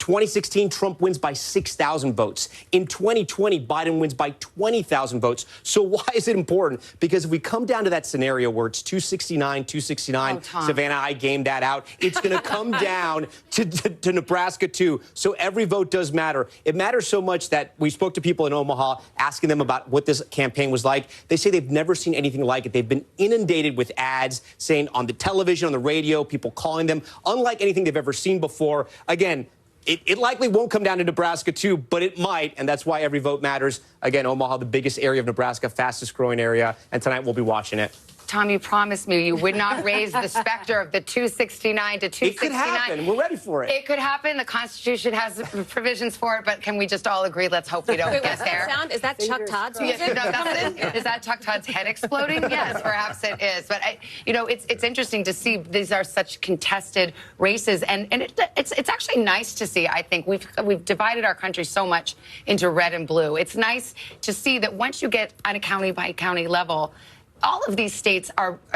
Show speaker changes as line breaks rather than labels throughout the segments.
2016, Trump wins by 6,000 votes. In 2020, Biden wins by 20,000 votes. So why is it important? Because if we come down to that scenario where it's 269, 269, Savannah, I gamed that out. It's going to come down to Nebraska, too. So every vote does matter. It matters so much that we spoke to people in Omaha asking them about what this campaign was like. They say they've never seen anything like it. They've been inundated with ads saying on the television, on the radio, people calling them, unlike anything they've ever seen before. Again, it likely won't come down to Nebraska, too, but it might, and that's why every vote matters. Again, Omaha, the biggest area of Nebraska, fastest growing area, and tonight we'll be watching it.
Tom, you promised me you would not raise the specter of the 269 to 269.
It could happen. We're ready for it.
It could happen. The Constitution has provisions for it, but can we just all agree? Let's hope we don't get there.
Is that Chuck Todd's music?
Is that Chuck Todd's head exploding? Yes, perhaps it is. But it's interesting to see these are such contested races, and it's actually nice to see. I think we've divided our country so much into red and blue. It's nice to see that once you get on a county by county level, all of these states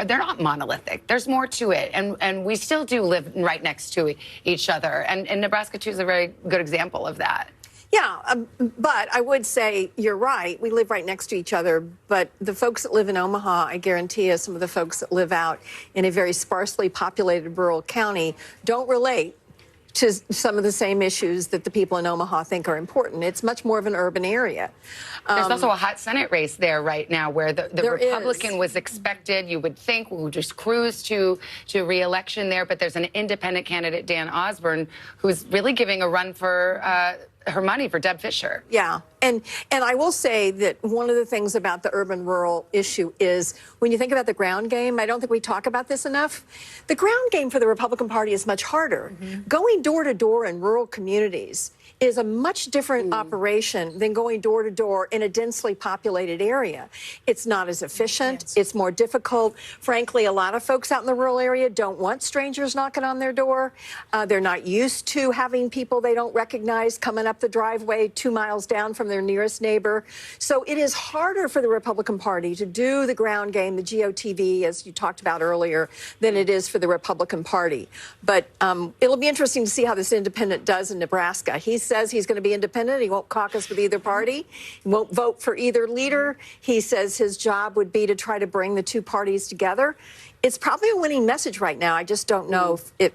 they're not monolithic. There's more to it. And we still do live right next to each other. And Nebraska, too, is a very good example of that.
Yeah, but I would say you're right. We live right next to each other. But the folks that live in Omaha, I guarantee you, some of the folks that live out in a very sparsely populated rural county don't relate to some of the same issues that the people in Omaha think are important. It's much more of an urban area.
There's also a hot Senate race there right now where the Republican was expected, you would think, would just cruise to re-election there. But there's an independent candidate, Dan Osborne, who's really giving a run for her money for Deb Fischer.
Yeah. And I will say that one of the things about the urban-rural issue is when you think about the ground game, I don't think we talk about this enough. The ground game for the Republican Party is much harder. Going door-to-door in rural communities is a much different operation than going door-to-door in a densely populated area. It's not as efficient. Yes. It's more difficult. Frankly, a lot of folks out in the rural area don't want strangers knocking on their door. They're not used to having people they don't recognize coming up the driveway 2 miles down from their nearest neighbor. So it is harder for the Republican Party to do the ground game, the GOTV, as you talked about earlier, than it is for the Republican Party. But it'll be interesting to see how this independent does in Nebraska. He says he's going to be independent. He won't caucus with either party. He won't vote for either leader. He says his job would be to try to bring the two parties together. It's probably a winning message right now. I just don't know if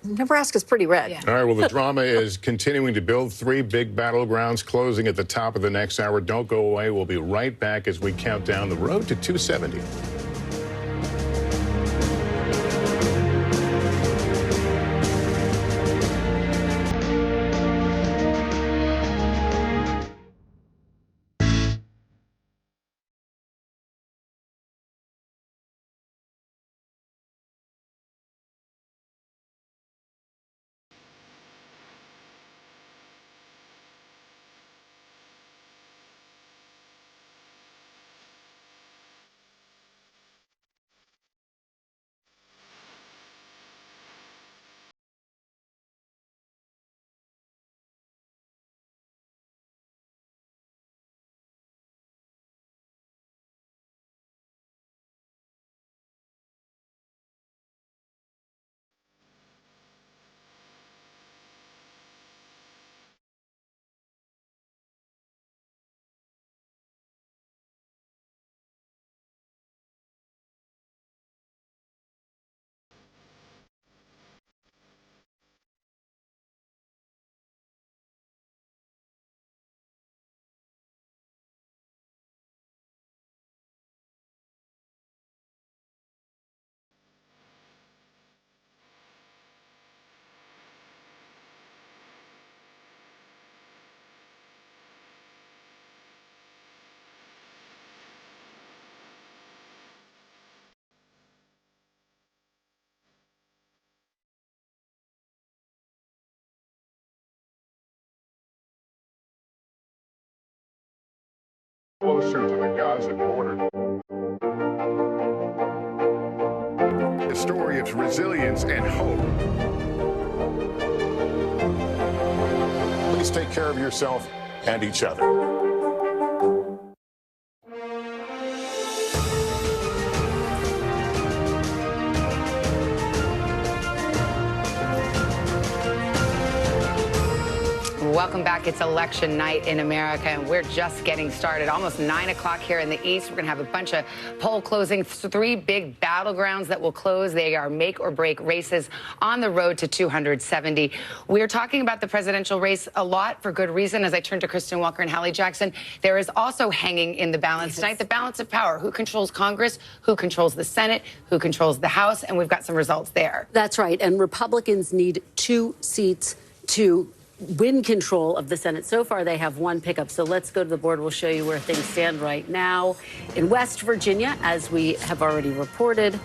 Nebraska's pretty red.
Yeah. All right, well, the drama is continuing to build. 3 big battlegrounds closing at the top of the next hour. Don't go away. We'll be right back as we count down the road to 270. Closer to the Gaza border. A story of resilience and hope. Please take care of yourself and each other.
Welcome back. It's election night in America, and we're just getting started. Almost 9 o'clock here in the East. We're going to have a bunch of poll closings, 3 big battlegrounds that will close. They are make or break races on the road to 270. We're talking about the presidential race a lot for good reason. As I turn to Kristen Walker and Hallie Jackson, there is also hanging in the balance tonight the balance of power. Who controls Congress? Who controls the Senate? Who controls the House? And we've got some results there.
That's right. And Republicans need 2 seats to win control of the Senate. So far, they have 1 pickup. So let's go to the board. We'll show you where things stand right now. In West Virginia, as we have already reported,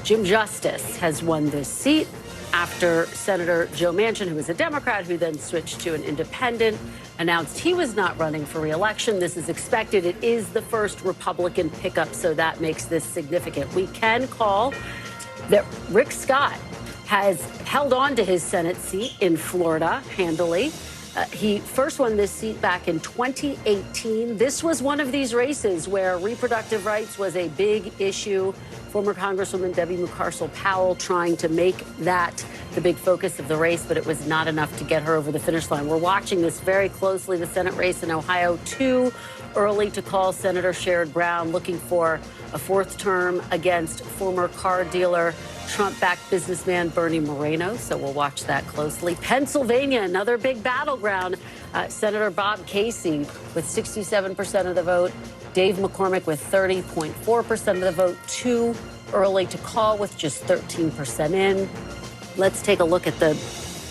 Jim Justice has won this seat after Senator Joe Manchin, who is a Democrat, who then switched to an independent, announced he was not running for re-election. This is expected. It is the first Republican pickup, so that makes this significant. We can call that Rick Scott has held on to his Senate seat in Florida handily. He first won this seat back in 2018. This was one of these races where reproductive rights was a big issue. Former Congresswoman Debbie Mucarsel-Powell trying to make that the big focus of the race, but it was not enough to get her over the finish line. We're watching this very closely. The Senate race in Ohio, too early to call. Senator Sherrod Brown looking for a 4th term against former car dealer, Trump-backed businessman Bernie Moreno, so we'll watch that closely. Pennsylvania, another big battleground. Senator Bob Casey with 67% of the vote. Dave McCormick with 30.4% of the vote. Too early to call with just 13% in. Let's take a look at the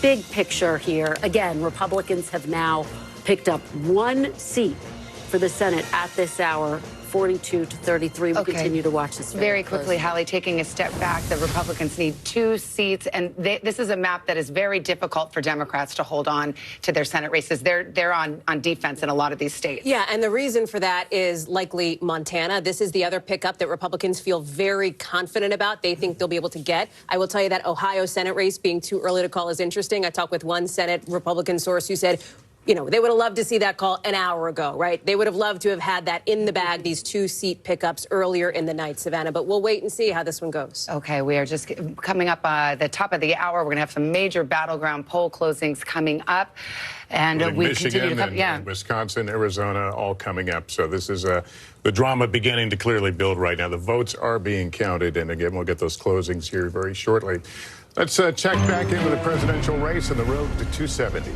big picture here. Again, Republicans have now picked up 1 seat for the Senate at this hour. 42 to 33. We continue to watch this
very quickly. Hallie, taking a step back, the Republicans need 2 seats, and this is a map that is very difficult for Democrats to hold on to their Senate races. They're on defense in a lot of these states.
Yeah, and the reason for that is likely Montana. This is the other pickup that Republicans feel very confident about. They think they'll be able to get. I will tell you that Ohio Senate race being too early to call is interesting. I talked with one Senate Republican source who said, you know, they would have loved to see that call an hour ago, right? They would have loved to have had that in the bag, these 2-seat pickups earlier in the night, Savannah. But we'll wait and see how this one goes.
Okay, we are just coming up the top of the hour. We're going to have some major battleground poll closings coming up. And we
Michigan
continue to come,
and Wisconsin, Arizona, all coming up. So this is the drama beginning to clearly build right now. The votes are being counted. And again, we'll get those closings here very shortly. Let's check back into the presidential race on the road to 270.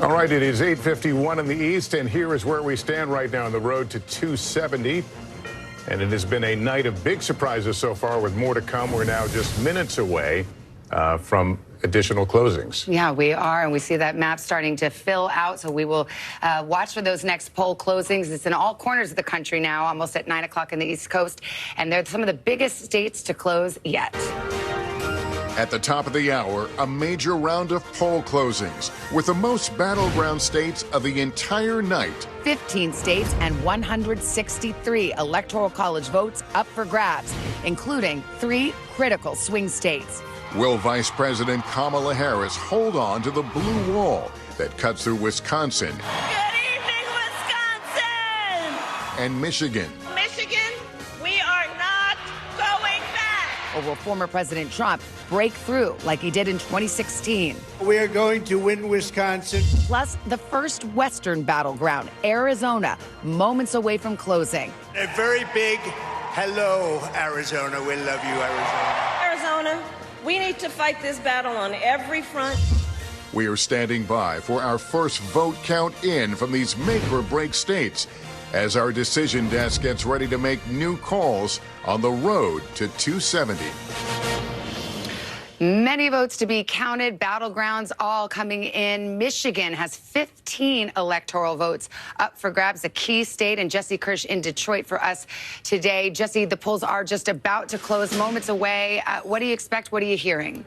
All right, it is 8:51 in the East, and here is where we stand right now on the road to 270. And it has been a night of big surprises so far, with more to come. We're now just minutes away from additional closings.
Yeah, we are, and we see that map starting to fill out, so we will watch for those next poll closings. It's in all corners of the country now, almost at 9 o'clock in the East Coast, and they're some of the biggest states to close yet.
At the top of the hour, a major round of poll closings with the most battleground states of the entire night.
15 states and 163 electoral college votes up for grabs, including 3 critical swing states.
Will Vice President Kamala Harris hold on to the blue wall that cuts through Wisconsin?
Good evening, Wisconsin!
And Michigan.
Michigan, we are not going back.
Or will former President Trump break through like he did in 2016?
We are going to win Wisconsin.
Plus, the first Western battleground, Arizona, moments away from closing.
A very big hello, Arizona. We love you, Arizona.
Arizona, we need to fight this battle on every front.
We are standing by for our first vote count in from these make-or-break states as our decision desk gets ready to make new calls on the road to 270.
Many votes to be counted, battlegrounds all coming in. Michigan has 15 electoral votes up for grabs, a key state, and Jesse Kirsch in Detroit for us today. Jesse, the polls are just about to close, moments away. What do you expect? What are you hearing?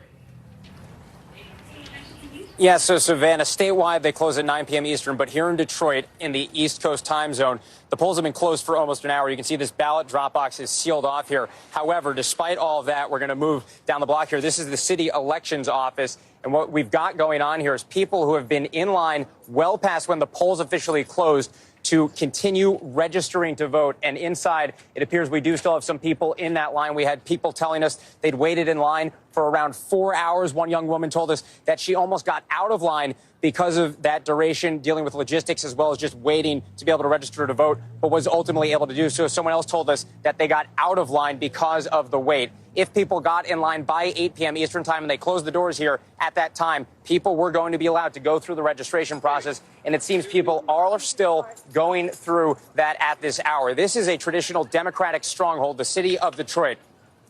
Yeah, so Savannah, statewide, they close at 9 p.m. Eastern, but here in Detroit, in the East Coast time zone, the polls have been closed for almost an hour. You can see this ballot drop box is sealed off here. However, despite all of that, we're going to move down the block here. This is the city elections office. And what we've got going on here is people who have been in line well past when the polls officially closed to continue registering to vote. And inside, it appears we do still have some people in that line. We had people telling us they'd waited in line for around 4 hours. One young woman told us that she almost got out of line because of that duration, dealing with logistics as well as just waiting to be able to register to vote, but was ultimately able to do so. Someone else told us that they got out of line because of the wait. If people got in line by 8 p.m. Eastern time and they closed the doors here at that time, people were going to be allowed to go through the registration process. And it seems people are still going through that at this hour. This is a traditional Democratic stronghold, the city of Detroit.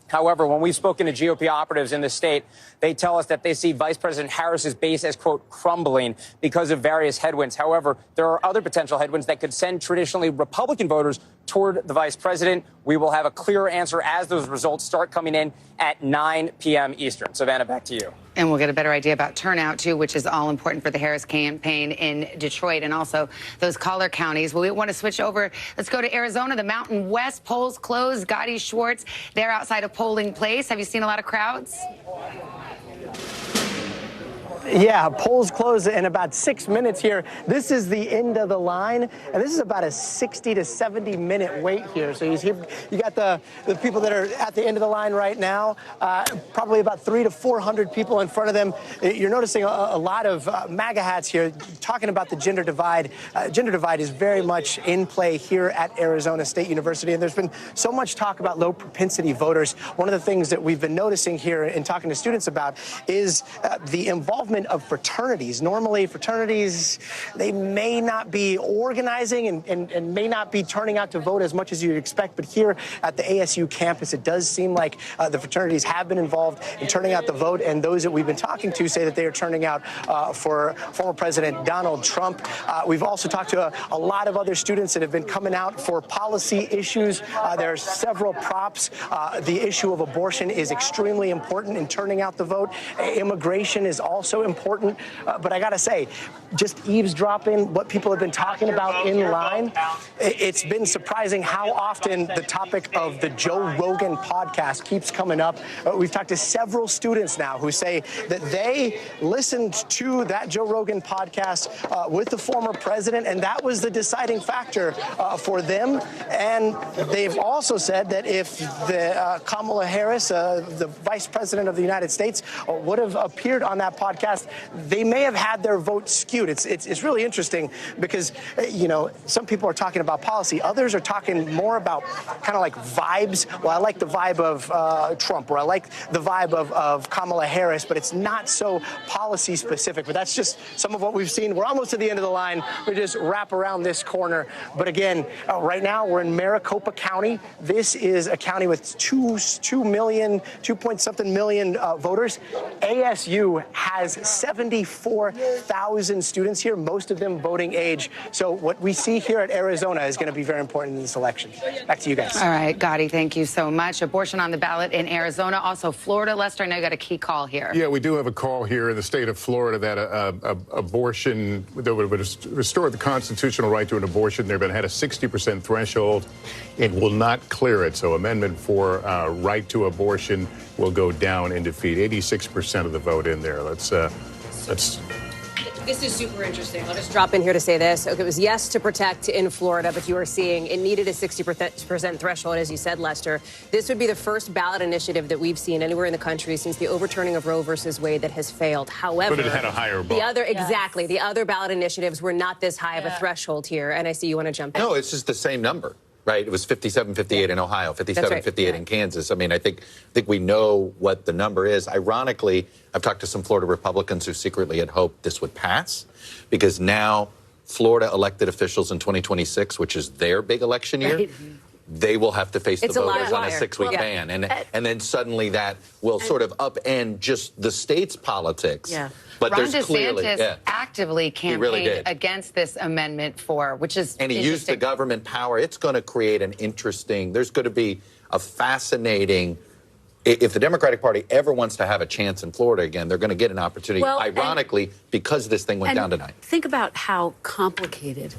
However, when we've spoken to GOP operatives in the state, they tell us that they see Vice President Harris's base as, quote, crumbling because of various headwinds. However, there are other potential headwinds that could send traditionally Republican voters toward the vice president. We will have a clearer answer as those results start coming in at 9 p.m. Eastern. Savannah, back to you.
And we'll get a better idea about turnout, too, which is all important for the Harris campaign in Detroit and also those collar counties. Well, we want to switch over. Let's go to Arizona, the Mountain West. Polls closed. Gotti Schwartz, they're outside of polling place. Have you seen a lot of crowds?
Yeah, polls close in about 6 minutes here. This is the end of the line, and this is about a 60 to 70 minute wait here. So you got the people that are at the end of the line right now, probably about 300 to 400 people in front of them. You're noticing a lot of MAGA hats here talking about the gender divide. Gender divide is very much in play here at Arizona State University, and there's been so much talk about low propensity voters. One of the things that we've been noticing here and talking to students about is the involvement of fraternities. Normally, fraternities, they may not be organizing and may not be turning out to vote as much as you'd expect, but here at the ASU campus, it does seem like the fraternities have been involved in turning out the vote, and those that we've been talking to say that they are turning out for former President Donald Trump. We've also talked to a lot of other students that have been coming out for policy issues. There are several props. The issue of abortion is extremely important in turning out the vote. Immigration is also important, but I gotta say, just eavesdropping what people have been talking about in line, it's been surprising how often the topic of the Joe Rogan podcast keeps coming up. We've talked to several students now who say that they listened to that Joe Rogan podcast with the former president, and that was the deciding factor for them. And they've also said that if the Kamala Harris, the vice president of the United States, would have appeared on that podcast, they may have had their vote skewed. It's really interesting because, you know, some people are talking about policy. Others are talking more about kind of like vibes. Well, I like the vibe of Trump, or I like the vibe of Kamala Harris, but it's not so policy specific. But that's just some of what we've seen. We're almost to the end of the line. We just wrap around this corner. But again, right now we're in Maricopa County. This is a county with 2 point something million voters. ASU has 74,000 students here, most of them voting age. So what we see here at Arizona is going to be very important in this election. Back to you guys.
All right, Gotti, thank you so much. Abortion on the ballot in Arizona, also Florida. Lester, I know you got a key call here.
Yeah, we do have a call here in the state of Florida that abortion, that would restore the constitutional right to an abortion. They've had a 60% threshold. It will not clear it. So amendment for right to abortion will go down in defeat. 86% of the vote in there. Let's.
This is super interesting. I'll just drop in here to say this. Okay, it was yes to protect in Florida, but you are seeing it needed a 60% threshold, as you said, Lester. This would be the first ballot initiative that we've seen anywhere in the country since the overturning of Roe versus Wade that has failed. However,
but it had a higher bar.
The other ballot initiatives were not this high of a threshold here. And I see you want to jump in.
No, it's just the same number. Right, it was 57-58 in Ohio, 57-58 in Kansas. I mean, I think we know what the number is. Ironically, I've talked to some Florida Republicans who secretly had hoped this would pass because now Florida elected officials in 2026, which is their big election year, they will have to face the voters on a 6-week ban. And then suddenly that will sort of upend just the state's politics.
Yeah.
But
Ron
there's clearly
actively campaigned against this amendment which is
and he used the government power. It's going to create an interesting, there's going to be a fascinating, if the Democratic Party ever wants to have a chance in Florida again, they're going to get an opportunity, ironically, because this thing went down tonight.
Think about how complicated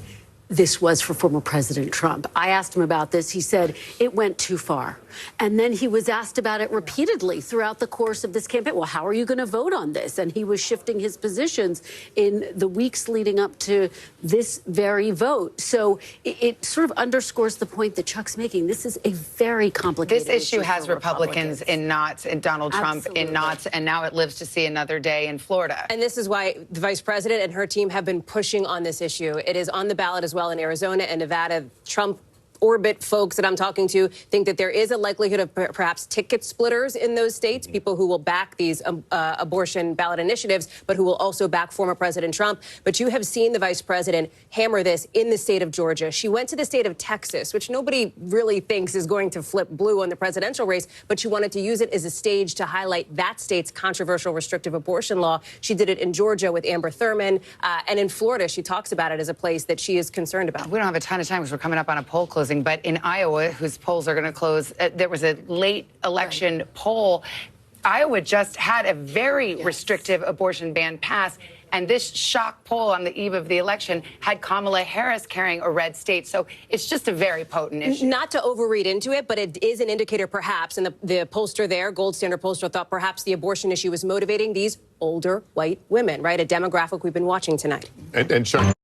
this was for former President Trump. I asked him about this. He said it went too far. And then he was asked about it repeatedly throughout the course of this campaign. Well, how are you going to vote on this? And he was shifting his positions in the weeks leading up to this very vote. So it sort of underscores the point that Chuck's making. This is a very complicated
This issue has
for
Republicans in knots, and Donald Trump in knots, and now it lives to see another day in Florida.
And this is why the vice president and her team have been pushing on this issue. It is on the ballot as well in Arizona and Nevada. Trump orbit folks that I'm talking to think that there is a likelihood of perhaps ticket splitters in those states, people who will back these abortion ballot initiatives, but who will also back former President Trump. But you have seen the vice president hammer this in the state of Georgia. She went to the state of Texas, which nobody really thinks is going to flip blue on the presidential race, but she wanted to use it as a stage to highlight that state's controversial restrictive abortion law. She did it in Georgia with Amber Thurman, and in Florida, she talks about it as a place that she is concerned about.
We don't have a ton of time because we're coming up on a poll closing, but in Iowa, whose polls are going to close, there was a late election poll. Iowa just had a very restrictive abortion ban pass, and this shock poll on the eve of the election had Kamala Harris carrying a red state. So it's just a very potent issue.
Not to overread into it, but it is an indicator perhaps, and the pollster there, Gold Standard pollster, thought perhaps the abortion issue was motivating these older white women, right? A demographic we've been watching tonight.
And Chuck,